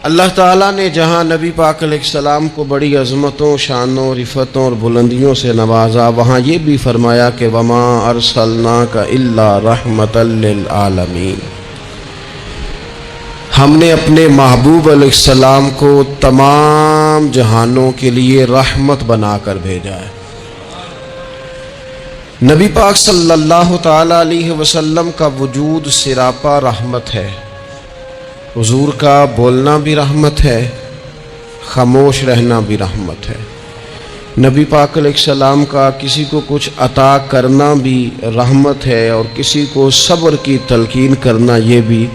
اللہ تعالیٰ نے جہاں نبی پاک علیہ السلام کو بڑی عظمتوں، شانوں، رفتوں اور بلندیوں سے نوازا، وہاں یہ بھی فرمایا کہ وَمَا أَرْسَلْنَاكَ إِلَّا رَحْمَةً لِّلْعَالَمِينَ، ہم نے اپنے محبوب علیہ السلام کو تمام جہانوں کے لیے رحمت بنا کر بھیجا ہے۔ نبی پاک صلی اللہ تعالیٰ علیہ وسلم کا وجود سراپا رحمت ہے۔ حضور کا بولنا بھی رحمت ہے، خاموش رہنا بھی رحمت ہے۔ نبی پاک علیہ السلام کا کسی کو کچھ عطا کرنا بھی رحمت ہے، اور کسی کو صبر کی تلقین کرنا یہ بھی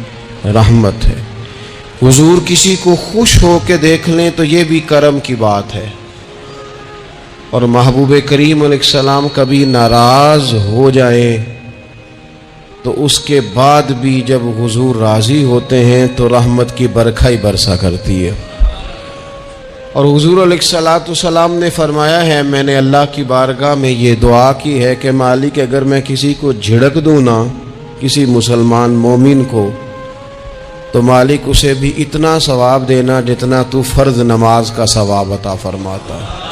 رحمت ہے۔ حضور کسی کو خوش ہو کے دیکھ لیں تو یہ بھی کرم کی بات ہے، اور محبوب کریم علیہ السلام کبھی ناراض ہو جائیں تو اس کے بعد بھی جب حضور راضی ہوتے ہیں تو رحمت کی برکھا ہی برسا کرتی ہے۔ اور حضور علیہ السلام نے فرمایا ہے، میں نے اللہ کی بارگاہ میں یہ دعا کی ہے کہ مالک اگر میں کسی کو جھڑک دوں نا، کسی مسلمان مومن کو، تو مالک اسے بھی اتنا ثواب دینا جتنا تو فرض نماز کا ثواب عطا فرماتا ہے۔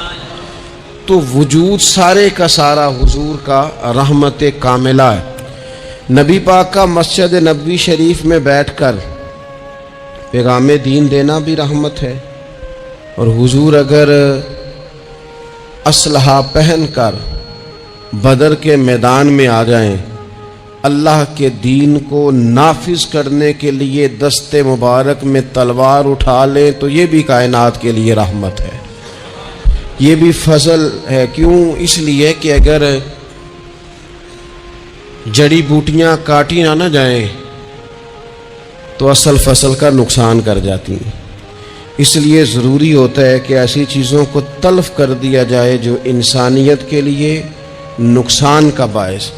تو وجود سارے کا سارا حضور کا رحمت کاملہ ہے۔ نبی پاک کا مسجد نبوی شریف میں بیٹھ کر پیغام دین دینا بھی رحمت ہے، اور حضور اگر اسلحہ پہن کر بدر کے میدان میں آ جائیں، اللہ کے دین کو نافذ کرنے کے لیے دست مبارک میں تلوار اٹھا لیں تو یہ بھی کائنات کے لیے رحمت ہے، یہ بھی فضل ہے۔ کیوں؟ اس لیے کہ اگر جڑی بوٹیاں کاٹی نہ جائیں تو اصل فصل کا نقصان کر جاتی ہیں، اس لیے ضروری ہوتا ہے کہ ایسی چیزوں کو تلف کر دیا جائے جو انسانیت کے لیے نقصان کا باعث۔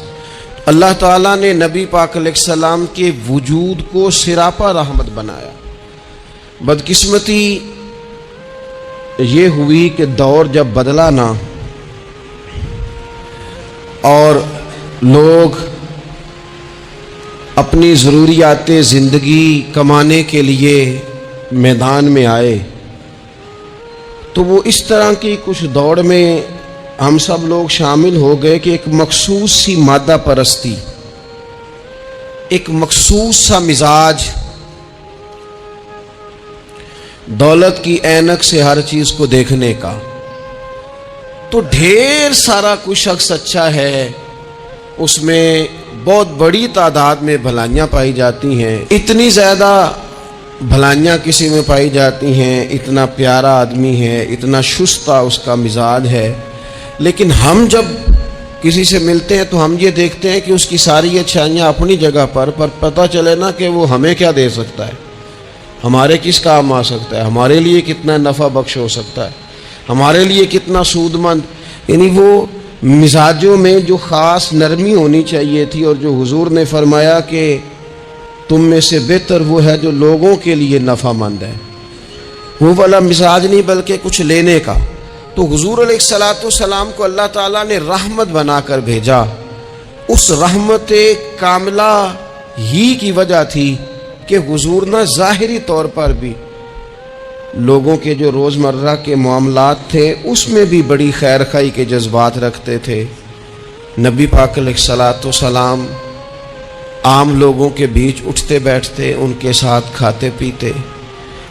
اللہ تعالیٰ نے نبی پاک علیہ السلام کے وجود کو سراپا رحمت بنایا۔ بدقسمتی یہ ہوئی کہ دور جب بدلا نا، اور لوگ اپنی ضروریات زندگی کمانے کے لیے میدان میں آئے، تو وہ اس طرح کی کچھ دوڑ میں ہم سب لوگ شامل ہو گئے کہ ایک مخصوص سی مادہ پرستی، ایک مخصوص سا مزاج، دولت کی اینک سے ہر چیز کو دیکھنے کا، تو ڈھیر سارا کچھ شخص اچھا ہے، اس میں بہت بڑی تعداد میں بھلائیاں پائی جاتی ہیں، اتنی زیادہ بھلائیاں کسی میں پائی جاتی ہیں، اتنا پیارا آدمی ہے، اتنا شستہ اس کا مزاج ہے، لیکن ہم جب کسی سے ملتے ہیں تو ہم یہ دیکھتے ہیں کہ اس کی ساری اچھائیاں اپنی جگہ پر پتہ چلے نا کہ وہ ہمیں کیا دے سکتا ہے، ہمارے کس کام آ سکتا ہے، ہمارے لیے کتنا نفع بخش ہو سکتا ہے، ہمارے لیے کتنا سود مند۔ یعنی وہ مزاجوں میں جو خاص نرمی ہونی چاہیے تھی، اور جو حضور نے فرمایا کہ تم میں سے بہتر وہ ہے جو لوگوں کے لیے نفع مند ہے، وہ والا مزاج نہیں بلکہ کچھ لینے کا۔ تو حضور علیہ السلام کو اللہ تعالیٰ نے رحمت بنا کر بھیجا۔ اس رحمت کاملہ ہی کی وجہ تھی کہ حضور نہ ظاہری طور پر بھی لوگوں کے جو روزمرہ کے معاملات تھے اس میں بھی بڑی خیر خواہی کے جذبات رکھتے تھے۔ نبی پاک علیہ السلام عام لوگوں کے بیچ اٹھتے بیٹھتے، ان کے ساتھ کھاتے پیتے۔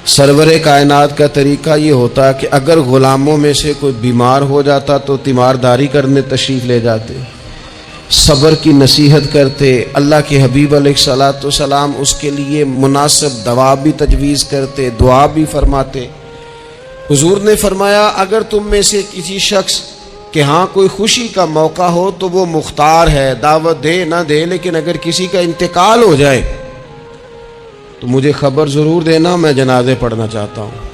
سرور کائنات کا طریقہ یہ ہوتا کہ اگر غلاموں میں سے کوئی بیمار ہو جاتا تو تیمارداری کرنے تشریف لے جاتے، صبر کی نصیحت کرتے، اللہ کے حبیب علیہ السلام اس کے لیے مناسب دوا بھی تجویز کرتے، دعا بھی فرماتے۔ حضور نے فرمایا اگر تم میں سے کسی شخص کہ ہاں کوئی خوشی کا موقع ہو تو وہ مختار ہے، دعوت دے نہ دے، لیکن اگر کسی کا انتقال ہو جائے تو مجھے خبر ضرور دینا، میں جنازے پڑھنا چاہتا ہوں۔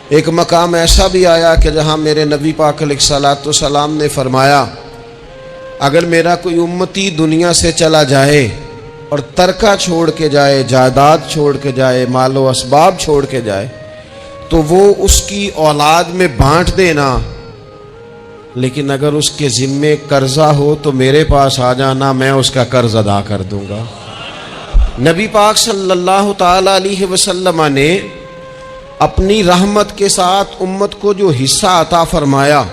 ایک مقام ایسا بھی آیا کہ جہاں میرے نبی پاک علیہ السلام نے فرمایا اگر میرا کوئی امتی دنیا سے چلا جائے اور ترکہ چھوڑ کے جائے، جائیداد چھوڑ کے جائے، مال و اسباب چھوڑ کے جائے، تو وہ اس کی اولاد میں بانٹ دینا، لیکن اگر اس کے ذمے قرضہ ہو تو میرے پاس آ جانا، میں اس کا قرض ادا کر دوں گا۔ نبی پاک صلی اللہ تعالی علیہ وسلم نے اپنی رحمت کے ساتھ امت کو جو حصہ عطا فرمایا،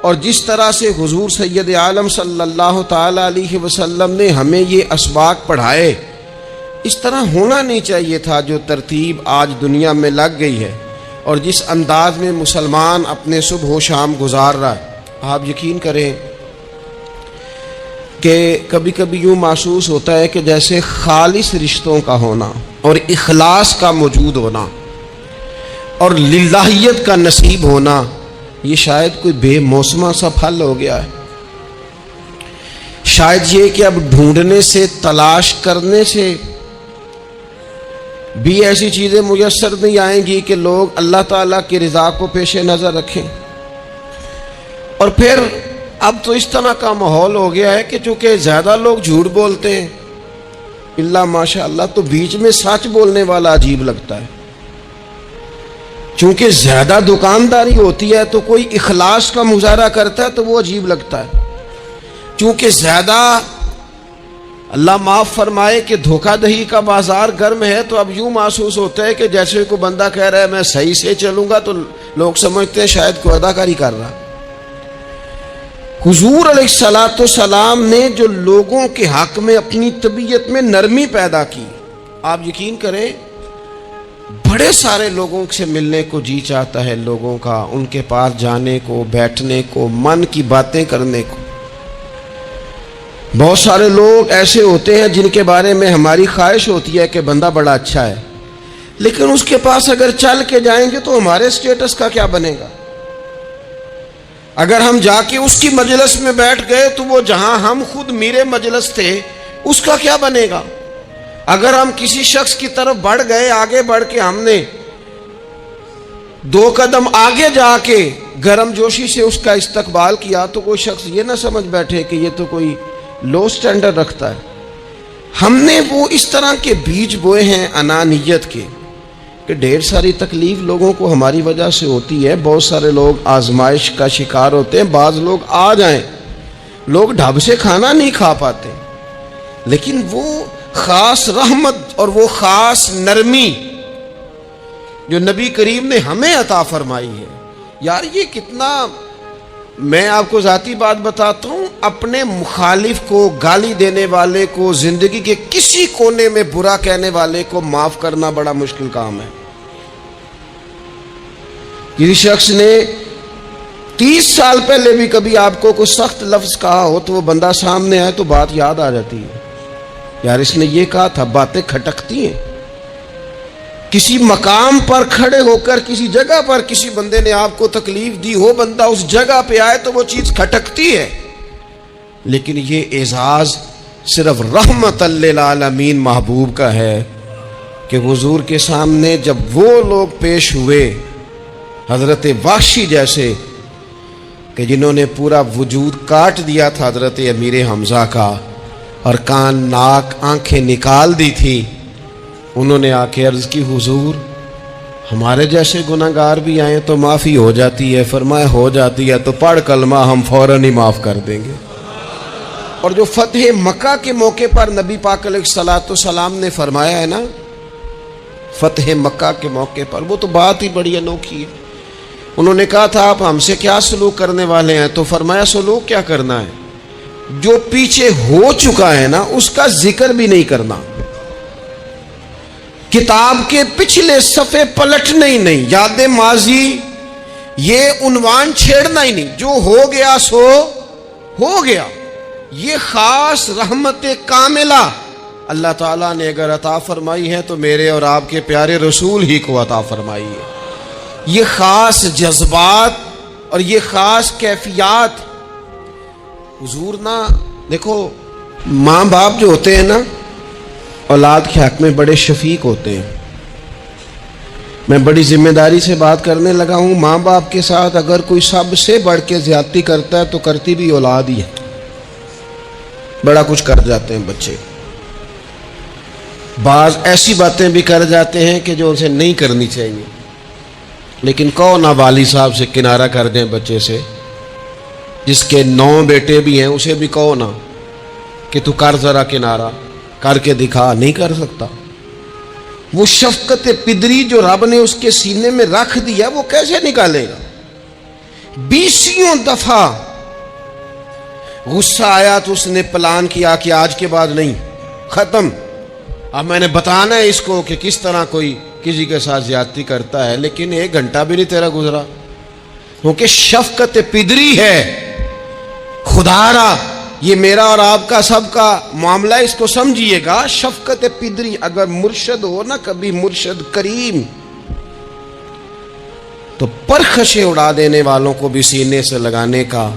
اور جس طرح سے حضور سید عالم صلی اللہ تعالیٰ علیہ وسلم نے ہمیں یہ اسباق پڑھائے، اس طرح ہونا نہیں چاہیے تھا جو ترتیب آج دنیا میں لگ گئی ہے اور جس انداز میں مسلمان اپنے صبح و شام گزار رہا ہے۔ آپ یقین کریں کہ کبھی کبھی یوں محسوس ہوتا ہے کہ جیسے خالص رشتوں کا ہونا اور اخلاص کا موجود ہونا اور للہیت کا نصیب ہونا، یہ شاید کوئی بے موسمہ سا پھل ہو گیا ہے۔ شاید یہ کہ اب ڈھونڈنے سے، تلاش کرنے سے بھی ایسی چیزیں میسر نہیں آئیں گی کہ لوگ اللہ تعالیٰ کی رضا کو پیش نظر رکھیں۔ اور پھر اب تو اس طرح کا ماحول ہو گیا ہے کہ چونکہ زیادہ لوگ جھوٹ بولتے ہیں اللہ ماشاء اللہ، تو بیچ میں سچ بولنے والا عجیب لگتا ہے۔ چونکہ زیادہ دکانداری ہوتی ہے تو کوئی اخلاص کا مظاہرہ کرتا ہے تو وہ عجیب لگتا ہے۔ چونکہ زیادہ اللہ معاف فرمائے کہ دھوکہ دہی کا بازار گرم ہے تو اب یوں محسوس ہوتا ہے کہ جیسے کوئی بندہ کہہ رہا ہے میں صحیح سے چلوں گا تو لوگ سمجھتے ہیں شاید کوئی اداکاری کر رہا۔ حضور علیہ الصلوۃ والسلام نے جو لوگوں کے حق میں اپنی طبیعت میں نرمی پیدا کی، آپ یقین کریں بڑے سارے لوگوں سے ملنے کو جی چاہتا ہے لوگوں کا، ان کے پاس جانے کو، بیٹھنے کو، من کی باتیں کرنے کو۔ بہت سارے لوگ ایسے ہوتے ہیں جن کے بارے میں ہماری خواہش ہوتی ہے کہ بندہ بڑا اچھا ہے، لیکن اس کے پاس اگر چل کے جائیں گے تو ہمارے سٹیٹس کا کیا بنے گا؟ اگر ہم جا کے اس کی مجلس میں بیٹھ گئے تو وہ جہاں ہم خود میرے مجلس تھے اس کا کیا بنے گا؟ اگر ہم کسی شخص کی طرف بڑھ گئے، آگے بڑھ کے ہم نے 2 قدم آگے جا کے گرم جوشی سے اس کا استقبال کیا تو کوئی شخص یہ نہ سمجھ بیٹھے کہ یہ تو کوئی لو سٹینڈرڈ رکھتا ہے۔ ہم نے وہ اس طرح کے بیج بوئے ہیں انانیت کے کہ ڈھیر ساری تکلیف لوگوں کو ہماری وجہ سے ہوتی ہے۔ بہت سارے لوگ آزمائش کا شکار ہوتے ہیں، بعض لوگ آ جائیں، لوگ ڈھب سے کھانا نہیں کھا پاتے، لیکن وہ خاص رحمت اور وہ خاص نرمی جو نبی کریم نے ہمیں عطا فرمائی ہے، یار یہ کتنا، میں آپ کو ذاتی بات بتاتا ہوں، اپنے مخالف کو، گالی دینے والے کو، زندگی کے کسی کونے میں برا کہنے والے کو معاف کرنا بڑا مشکل کام ہے۔ کسی شخص نے 30 سال پہلے بھی کبھی آپ کو کوئی سخت لفظ کہا ہو تو وہ بندہ سامنے آئے تو بات یاد آ جاتی ہے، یار اس نے یہ کہا تھا، باتیں کھٹکتی ہیں۔ کسی مقام پر کھڑے ہو کر کسی جگہ پر کسی بندے نے آپ کو تکلیف دی ہو، بندہ اس جگہ پہ آئے تو وہ چیز کھٹکتی ہے، لیکن یہ اعزاز صرف رحمت للعالمین محبوب کا ہے کہ حضور کے سامنے جب وہ لوگ پیش ہوئے حضرت وحشی جیسے کہ جنہوں نے پورا وجود کاٹ دیا تھا حضرت امیر حمزہ کا اور کان ناک آنکھیں نکال دی تھی، انہوں نے آ کے عرض کی حضور ہمارے جیسے گناہگار بھی آئیں تو معافی ہو جاتی ہے؟ فرمایا ہو جاتی ہے تو پڑھ کلمہ، ہم فوراً ہی معاف کر دیں گے۔ اور جو فتح مکہ کے موقع پر نبی پاک علیہ الصلوۃ والسلام نے فرمایا ہے نا، فتح مکہ کے موقع پر، وہ تو بات ہی بڑی انوکھی ہے۔ انہوں نے کہا تھا آپ ہم سے کیا سلوک کرنے والے ہیں؟ تو فرمایا سلوک کیا کرنا ہے، جو پیچھے ہو چکا ہے نا اس کا ذکر بھی نہیں کرنا، کتاب کے پچھلے صفحے پلٹنا ہی نہیں، یاد ماضی یہ عنوان چھیڑنا ہی نہیں، جو ہو گیا سو ہو گیا۔ یہ خاص رحمت کاملہ اللہ تعالیٰ نے اگر عطا فرمائی ہے تو میرے اور آپ کے پیارے رسول ہی کو عطا فرمائی ہے۔ یہ خاص جذبات اور یہ خاص کیفیات حضور نا، دیکھو ماں باپ جو ہوتے ہیں نا اولاد کے حق میں بڑے شفیق ہوتے ہیں۔ میں بڑی ذمہ داری سے بات کرنے لگا ہوں، ماں باپ کے ساتھ اگر کوئی سب سے بڑھ کے زیادتی کرتا ہے تو کرتی بھی اولاد ہی ہے۔ بڑا کچھ کر جاتے ہیں بچے، بعض ایسی باتیں بھی کر جاتے ہیں کہ جو اسے نہیں کرنی چاہیے، لیکن کہو نہ والی صاحب سے کنارہ کر دیں بچے سے، جس کے 9 بیٹے بھی ہیں اسے بھی کہو نا کہ تو کر ذرا کنارہ کر کے دکھا، نہیں کر سکتا۔ وہ شفقت پدری جو رب نے اس کے سینے میں رکھ دیا وہ کیسے نکالے گا؟ 20 دفعہ غصہ آیا تو اس نے پلان کیا کہ آج کے بعد نہیں، ختم، اب میں نے بتانا ہے اس کو کہ کس طرح کوئی کسی کے ساتھ زیادتی کرتا ہے، لیکن 1 گھنٹہ بھی نہیں تیرا گزرا، کیونکہ شفقت پدری ہے۔ خدا را یہ میرا اور آپ کا سب کا معاملہ، اس کو سمجھیے گا، شفقت پدری۔ اگر مرشد ہو نا کبھی مرشد کریم، تو پرخشیں اڑا دینے والوں کو بھی سینے سے لگانے کا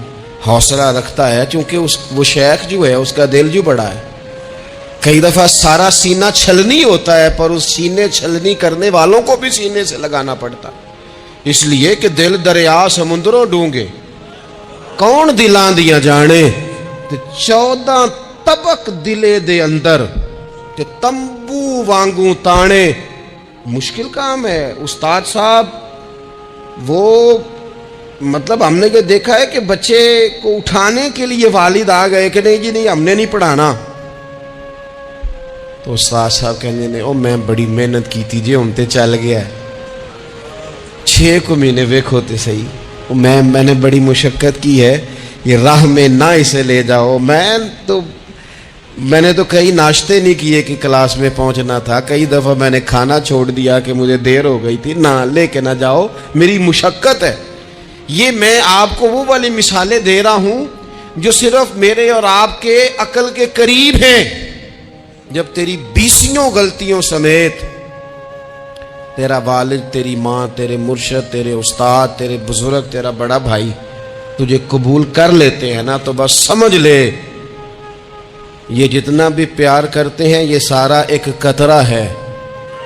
حوصلہ رکھتا ہے، چونکہ وہ شیخ جو ہے اس کا دل جو بڑا ہے۔ کئی دفعہ سارا سینہ چھلنی ہوتا ہے، پر اس سینے چھلنی کرنے والوں کو بھی سینے سے لگانا پڑتا، اس لیے کہ دل دریا سمندروں ڈونگے، کون دلاں دیاں جانے، تے 14 طبق دلے دے اندر تے تمبو وانگوں تانے، مشکل کام ہے۔ استاد صاحب وہ مطلب ہم نے یہ دیکھا ہے کہ بچے کو اٹھانے کے لیے والد آ گئے کہ نہیں جی نہیں ہم نے نہیں پڑھانا، تو استاد صاحب کہنے نے او میں بڑی محنت کی تھی جی ہم تے چل گیا ہے 6 کو مہینے ویکھو تے صحیح، میں نے بڑی مشقت کی ہے، یہ راہ میں نہ اسے لے جاؤ۔ میں نے تو کئی ناشتے نہیں کیے کہ کلاس میں پہنچنا تھا، کئی دفعہ میں نے کھانا چھوڑ دیا کہ مجھے دیر ہو گئی تھی، نہ لے کے نہ جاؤ، میری مشقت ہے۔ یہ میں آپ کو وہ والی مثالیں دے رہا ہوں جو صرف میرے اور آپ کے عقل کے قریب ہیں۔ جب تیری 20 غلطیوں سمیت تیرا والد، تیری ماں، تیرے مرشد، تیرے استاد، تیرے بزرگ، تیرا بڑا بھائی تجھے قبول کر لیتے ہیں نا، تو بس سمجھ لے یہ جتنا بھی پیار کرتے ہیں یہ سارا ایک قطرہ ہے،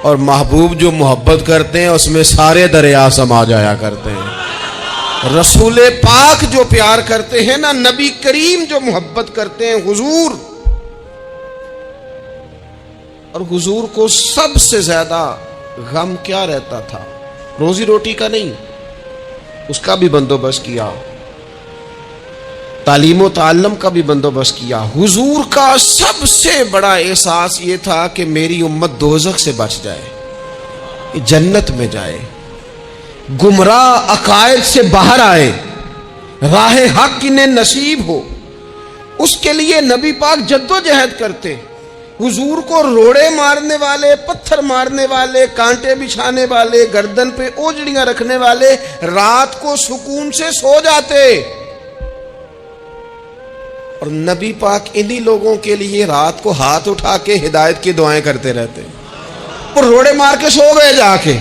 اور محبوب جو محبت کرتے ہیں اس میں سارے دریا سما جایا کرتے ہیں۔ رسول پاک جو پیار کرتے ہیں نا، نبی کریم جو محبت کرتے ہیں، حضور، اور حضور کو سب سے زیادہ غم کیا رہتا تھا؟ روزی روٹی کا نہیں، اس کا بھی بندوبست کیا، تعلیم و تعلم کا بھی بندوبست کیا۔ حضور کا سب سے بڑا احساس یہ تھا کہ میری امت دوزخ سے بچ جائے، جنت میں جائے، گمراہ عقائد سے باہر آئے، راہ حق انہیں نصیب ہو۔ اس کے لیے نبی پاک جد و جہد کرتے۔ حضور کو روڑے مارنے والے، پتھر مارنے والے، کانٹے بچھانے والے، گردن پہ اوجڑیاں رکھنے والے رات کو سکون سے سو جاتے، اور نبی پاک انہی لوگوں کے لیے رات کو ہاتھ اٹھا کے ہدایت کی دعائیں کرتے رہتے، اور روڑے مار کے سو گئے جا کے۔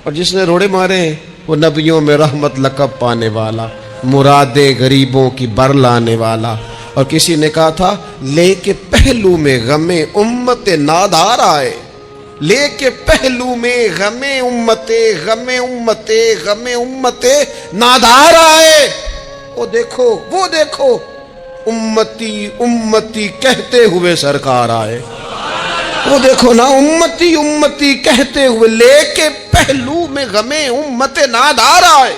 اور جس نے روڑے مارے وہ نبیوں میں رحمت لقب پانے والا، مرادیں غریبوں کی بر لانے والا۔ اور کسی نے کہا تھا لے کے پہلو میں غم امت نادار آئے، لے کے پہلو میں غم امت نادار آئے۔ وہ دیکھو امتی امتی کہتے ہوئے سرکار آئے، وہ دیکھو نا، امتی امتی کہتے ہوئے لے کے پہلو میں غم امت نادار آئے۔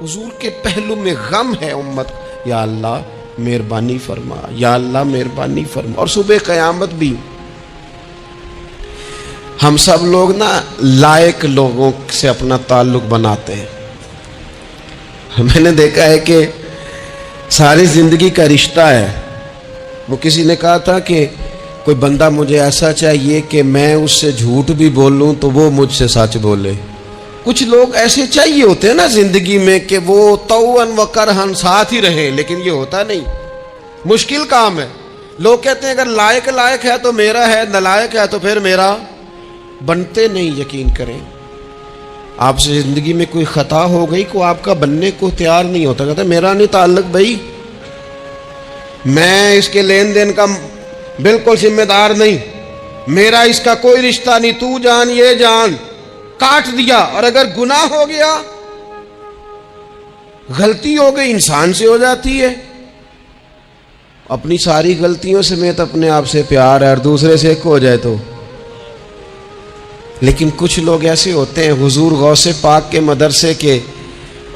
حضور کے پہلو میں غم ہے امت، یا اللہ مہربانی فرما، یا اللہ مہربانی فرما۔ اور صبح قیامت بھی ہم سب لوگ نا لائق لوگوں سے اپنا تعلق بناتے ہیں۔ میں نے دیکھا ہے کہ ساری زندگی کا رشتہ ہے۔ وہ کسی نے کہا تھا کہ کوئی بندہ مجھے ایسا چاہیے کہ میں اس سے جھوٹ بھی بولوں تو وہ مجھ سے سچ بولے۔ کچھ لوگ ایسے چاہیے ہوتے ہیں نا زندگی میں کہ وہ توأن و کرہن ساتھ ہی رہیں، لیکن یہ ہوتا نہیں، مشکل کام ہے۔ لوگ کہتے ہیں اگر لائق ہے تو میرا ہے، نالائق ہے تو پھر میرا، بنتے نہیں۔ یقین کریں آپ سے زندگی میں کوئی خطا ہو گئی کو آپ کا بننے کو تیار نہیں ہوتا، کہتا میرا نہیں تعلق بھائی، میں اس کے لین دین کا بالکل ذمہ دار نہیں، میرا اس کا کوئی رشتہ نہیں، تو جان یہ جان، کاٹ دیا۔ اور اگر گناہ ہو گیا، غلطی ہو گئی، انسان سے ہو جاتی ہے، اپنی ساری غلطیوں سمیت اپنے آپ سے پیار ہے، اور دوسرے سے ایک ہو جائے تو۔ لیکن کچھ لوگ ایسے ہوتے ہیں، حضور غوث پاک کے مدرسے کے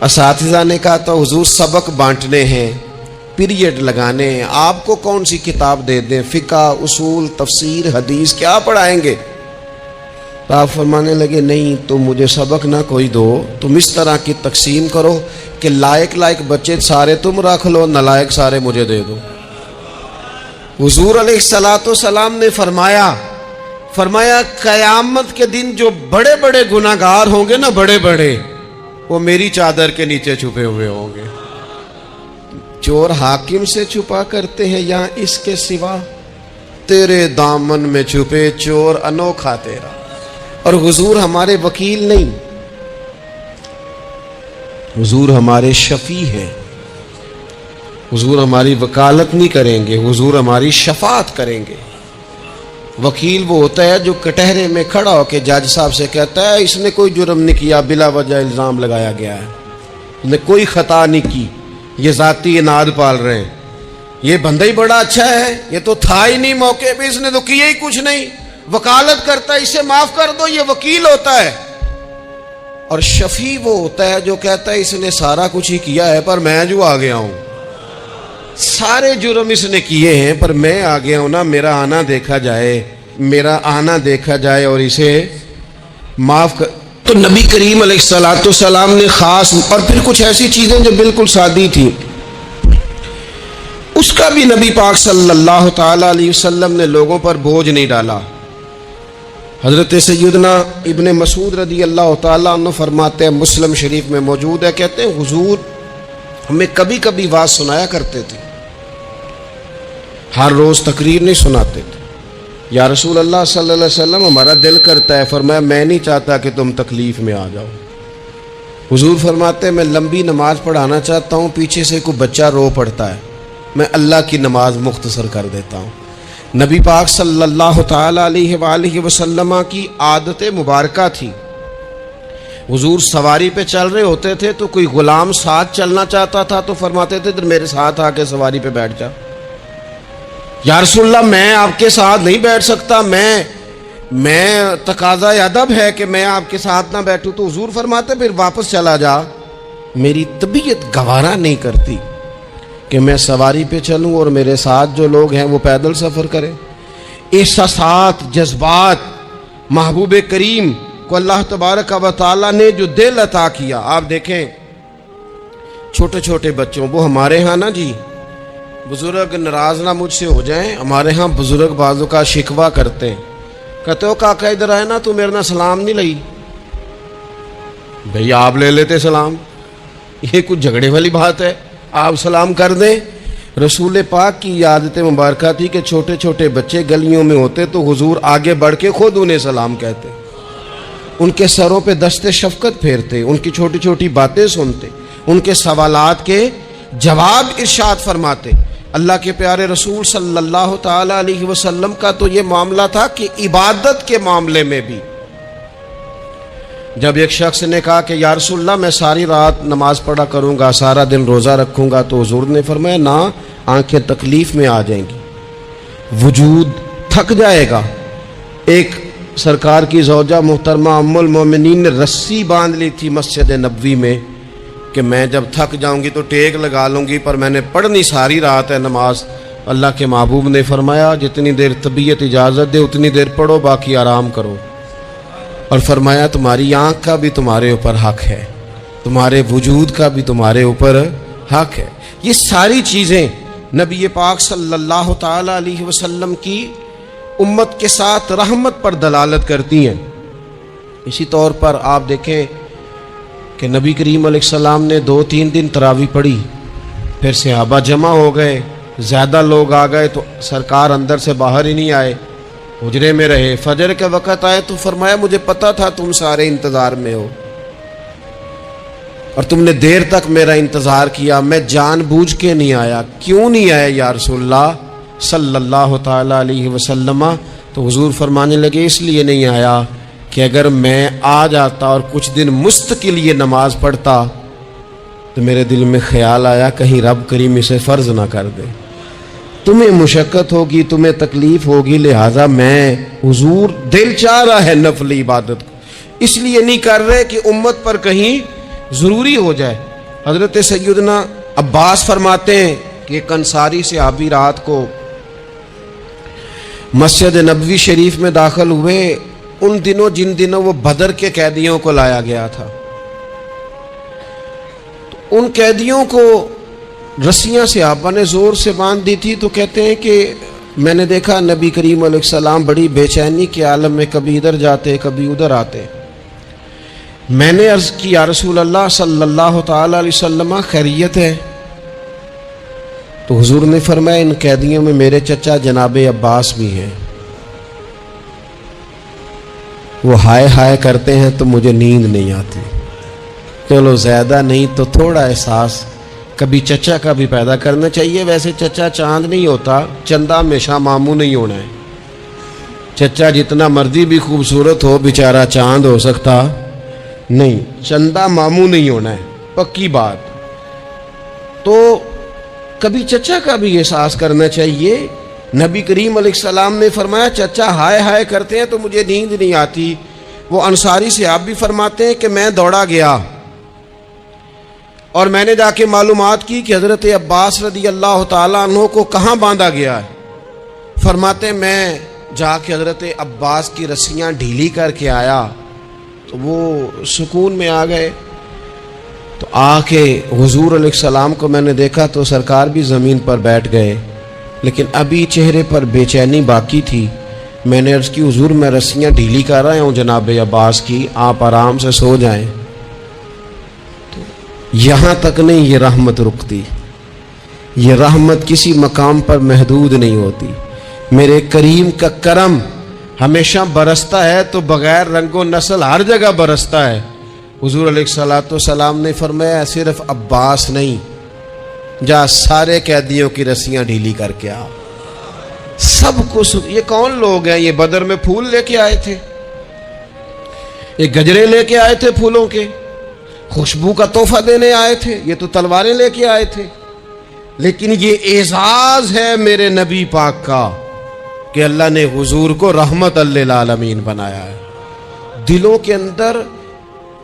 اساتذہ نے کہا تو حضور سبق بانٹنے ہیں، پیریڈ لگانے ہیں، آپ کو کون سی کتاب دے دیں، فقہ، اصول، تفسیر، حدیث، کیا پڑھائیں گے؟ تو آپ فرمانے لگے نہیں تم مجھے سبق نہ کوئی دو، تم اس طرح کی تقسیم کرو کہ لائق بچے سارے تم رکھ لو، نالائق سارے مجھے دے دو۔ حضور علیہ السلام نے فرمایا قیامت کے دن جو بڑے بڑے گناہگار ہوں گے نا، بڑے بڑے، وہ میری چادر کے نیچے چھپے ہوئے ہوں گے۔ چور حاکم سے چھپا کرتے ہیں یا اس کے سوا؟ تیرے دامن میں چھپے چور انوکھا تیرا۔ اور حضور ہمارے وکیل نہیں، حضور ہمارے شفیع ہیں، حضور ہماری وکالت نہیں کریں گے، حضور ہماری شفاعت کریں گے۔ وکیل وہ ہوتا ہے جو کٹہرے میں کھڑا ہو کے جج صاحب سے کہتا ہے اس نے کوئی جرم نہیں کیا، بلا وجہ الزام لگایا گیا ہے، اس نے کوئی خطا نہیں کی، یہ ذاتی اناد پال رہے ہیں، یہ بندہ ہی بڑا اچھا ہے، یہ تو تھا ہی نہیں موقع پہ، اس نے تو کیا ہی کچھ نہیں، وکالت کرتا ہے اسے معاف کر دو، یہ وکیل ہوتا ہے۔ اور شفیع وہ ہوتا ہے جو کہتا ہے اس نے سارا کچھ ہی کیا ہے پر میں جو آ گیا ہوں، سارے جرم اس نے کیے ہیں پر میں آ گیا ہوں نا، میرا آنا دیکھا جائے اور اسے معاف کر۔ تو نبی کریم علیہ السلام نے خاص، اور پھر کچھ ایسی چیزیں جو بالکل سادی تھی اس کا بھی نبی پاک صلی اللہ تعالی علیہ وسلم نے لوگوں پر بوجھ نہیں ڈالا۔ حضرت سیدنا ابن مسعود رضی اللہ تعالیٰ عنہ فرماتے ہیں، مسلم شریف میں موجود ہے، کہتے ہیں حضور ہمیں کبھی کبھی واز سنایا کرتے تھے، ہر روز تقریر نہیں سناتے تھے۔ یا رسول اللہ صلی اللہ علیہ وسلم ہمارا دل کرتا ہے، فرمایا میں نہیں چاہتا کہ تم تکلیف میں آ جاؤ۔ حضور فرماتے ہیں میں لمبی نماز پڑھانا چاہتا ہوں، پیچھے سے کوئی بچہ رو پڑتا ہے، میں اللہ کی نماز مختصر کر دیتا ہوں۔ نبی پاک صلی اللہ تعالی علیہ وآلہ وسلم کی عادت مبارکہ تھی، حضور سواری پہ چل رہے ہوتے تھے تو کوئی غلام ساتھ چلنا چاہتا تھا تو فرماتے تھے میرے ساتھ آ کے سواری پہ بیٹھ جا۔ یا رسول اللہ میں آپ کے ساتھ نہیں بیٹھ سکتا، میں تقاضا ادب ہے کہ میں آپ کے ساتھ نہ بیٹھوں، تو حضور فرماتے پھر واپس چلا جا، میری طبیعت گوارا نہیں کرتی کہ میں سواری پہ چلوں اور میرے ساتھ جو لوگ ہیں وہ پیدل سفر کریں۔ احساسات، جذبات، محبوب کریم کو اللہ تبارک و تعالیٰ نے جو دل عطا کیا، آپ دیکھیں چھوٹے چھوٹے بچوں، وہ ہمارے ہاں نا جی بزرگ ناراض نہ مجھ سے ہو جائیں، ہمارے ہاں بزرگ بازو کا شکوہ کرتے ہیں، کہتے ہو کاکا ادھر آئے نا تو میرے نہ سلام نہیں لئی، بھئی آپ لے لیتے سلام، یہ کچھ جھگڑے والی بات ہے، آپ سلام کر دیں۔ رسول پاک کی عادت مبارکہ تھی کہ چھوٹے چھوٹے بچے گلیوں میں ہوتے تو حضور آگے بڑھ کے خود انہیں سلام کہتے، ان کے سروں پہ دست شفقت پھیرتے، ان کی چھوٹی چھوٹی باتیں سنتے، ان کے سوالات کے جواب ارشاد فرماتے۔ اللہ کے پیارے رسول صلی اللہ تعالی علیہ وسلم کا تو یہ معاملہ تھا کہ عبادت کے معاملے میں بھی جب ایک شخص نے کہا کہ یا رسول اللہ میں ساری رات نماز پڑھا کروں گا، سارا دن روزہ رکھوں گا، تو حضور نے فرمایا نہ، آنکھیں تکلیف میں آ جائیں گی، وجود تھک جائے گا۔ ایک سرکار کی زوجہ محترمہ ام المومنین نے رسی باندھ لی تھی مسجد نبوی میں کہ میں جب تھک جاؤں گی تو ٹیک لگا لوں گی، پر میں نے پڑھنی ساری رات ہے نماز۔ اللہ کے محبوب نے فرمایا جتنی دیر طبیعت اجازت دے اتنی دیر پڑھو، باقی آرام کرو، اور فرمایا تمہاری آنکھ کا بھی تمہارے اوپر حق ہے، تمہارے وجود کا بھی تمہارے اوپر حق ہے۔ یہ ساری چیزیں نبی پاک صلی اللہ تعالی علیہ وسلم کی امت کے ساتھ رحمت پر دلالت کرتی ہیں۔ اسی طور پر آپ دیکھیں کہ نبی کریم علیہ السلام نے 2-3 دن تراویح پڑھی، پھر صحابہ جمع ہو گئے، زیادہ لوگ آ گئے تو سرکار اندر سے باہر ہی نہیں آئے، حجرے میں رہے۔ فجر کے وقت آئے تو فرمایا مجھے پتا تھا تم سارے انتظار میں ہو اور تم نے دیر تک میرا انتظار کیا، میں جان بوجھ کے نہیں آیا۔ کیوں نہیں آیا یا رسول اللہ صلی اللہ تعالی علیہ وسلم؟ تو حضور فرمانے لگے اس لیے نہیں آیا کہ اگر میں آ جاتا اور کچھ دن مستقل یہ نماز پڑھتا تو میرے دل میں خیال آیا کہیں رب کریم اسے فرض نہ کر دے، تمہیں مشقت ہوگی، تمہیں تکلیف ہوگی، لہٰذا میں حضور دل چاہ رہا ہے نفل عبادت کو، اس لیے نہیں کر رہے کہ امت پر کہیں ضروری ہو جائے۔ حضرت سیدنا عباس فرماتے ہیں کہ ایک انصاری صحابی رات کو مسجد نبوی شریف میں داخل ہوئے ان دنوں جن دنوں وہ بدر کے قیدیوں کو لایا گیا تھا، تو ان قیدیوں کو رسیاں صحابہ نے زور سے باندھ دی تھی، تو کہتے ہیں کہ میں نے دیکھا نبی کریم علیہ السلام بڑی بے چینی کے عالم میں کبھی ادھر جاتے کبھی ادھر آتے۔ میں نے عرض کی یا رسول اللہ صلی اللہ تعالی علیہ وسلم خیریت ہے؟ تو حضور نے فرمایا ان قیدیوں میں میرے چچا جناب عباس بھی ہیں، وہ ہائے ہائے کرتے ہیں تو مجھے نیند نہیں آتی۔ چلو زیادہ نہیں تو تھوڑا احساس کبھی چچا کا بھی پیدا کرنا چاہیے۔ ویسے چچا چاند نہیں ہوتا، چندہ ہمیشہ ماموں نہیں ہونا ہے۔ چچا جتنا مرضی بھی خوبصورت ہو بیچارہ چاند ہو سکتا نہیں، چندہ ماموں نہیں ہونا ہے، پکی بات۔ تو کبھی چچا کا بھی احساس کرنا چاہیے۔ نبی کریم علیہ السلام نے فرمایا چچا ہائے ہائے کرتے ہیں تو مجھے نیند نہیں آتی۔ وہ انصاری صحابی بھی فرماتے ہیں کہ میں دوڑا گیا اور میں نے جا کے معلومات کی کہ حضرت عباس رضی اللہ تعالیٰ عنہ کو کہاں باندھا گیا ہے۔ فرماتے ہیں میں جا کے حضرت عباس کی رسیاں ڈھیلی کر کے آیا تو وہ سکون میں آ گئے۔ تو آ کے حضور علیہ السلام کو میں نے دیکھا تو سرکار بھی زمین پر بیٹھ گئے، لیکن ابھی چہرے پر بے چینی باقی تھی۔ میں نے عرض کی حضور میں رسیاں ڈھیلی کر رہا ہوں جناب عباس کی، آپ آرام سے سو جائیں۔ تو یہاں تک نہیں یہ رحمت رکتی، یہ رحمت کسی مقام پر محدود نہیں ہوتی۔ میرے کریم کا کرم ہمیشہ برستا ہے تو بغیر رنگ و نسل ہر جگہ برستا ہے۔ حضور علیہ الصلوۃ والسلام نے فرمایا صرف عباس نہیں، جا سارے قیدیوں کی رسیاں ڈھیلی کر کے آ۔ سب کو یہ کون لوگ ہیں؟ یہ بدر میں پھول لے کے آئے تھے، یہ گجرے لے کے آئے تھے پھولوں کے، خوشبو کا تحفہ دینے آئے تھے، یہ تو تلواریں لے کے آئے تھے۔ لیکن یہ اعزاز ہے میرے نبی پاک کا کہ اللہ نے حضور کو رحمت للعالمین بنایا ہے۔ دلوں کے اندر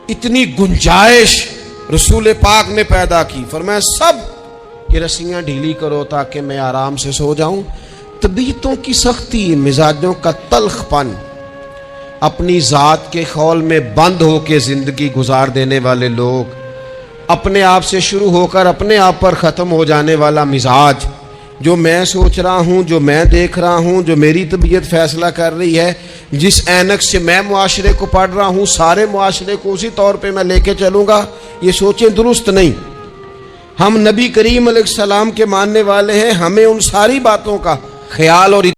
اتنی گنجائش رسول پاک نے پیدا کی، فرمایا سب کی رسیاں ڈھیلی کرو تاکہ میں آرام سے سو جاؤں۔ طبیعتوں کی سختی، مزاجوں کا تلخ پن، اپنی ذات کے خول میں بند ہو کے زندگی گزار دینے والے لوگ، اپنے آپ سے شروع ہو کر اپنے آپ پر ختم ہو جانے والا مزاج، جو میں سوچ رہا ہوں، جو میں دیکھ رہا ہوں، جو میری طبیعت فیصلہ کر رہی ہے، جس اینک سے میں معاشرے کو پڑھ رہا ہوں سارے معاشرے کو اسی طور پہ میں لے کے چلوں گا، یہ سوچیں درست نہیں۔ ہم نبی کریم علیہ السلام کے ماننے والے ہیں، ہمیں ان ساری باتوں کا خیال اور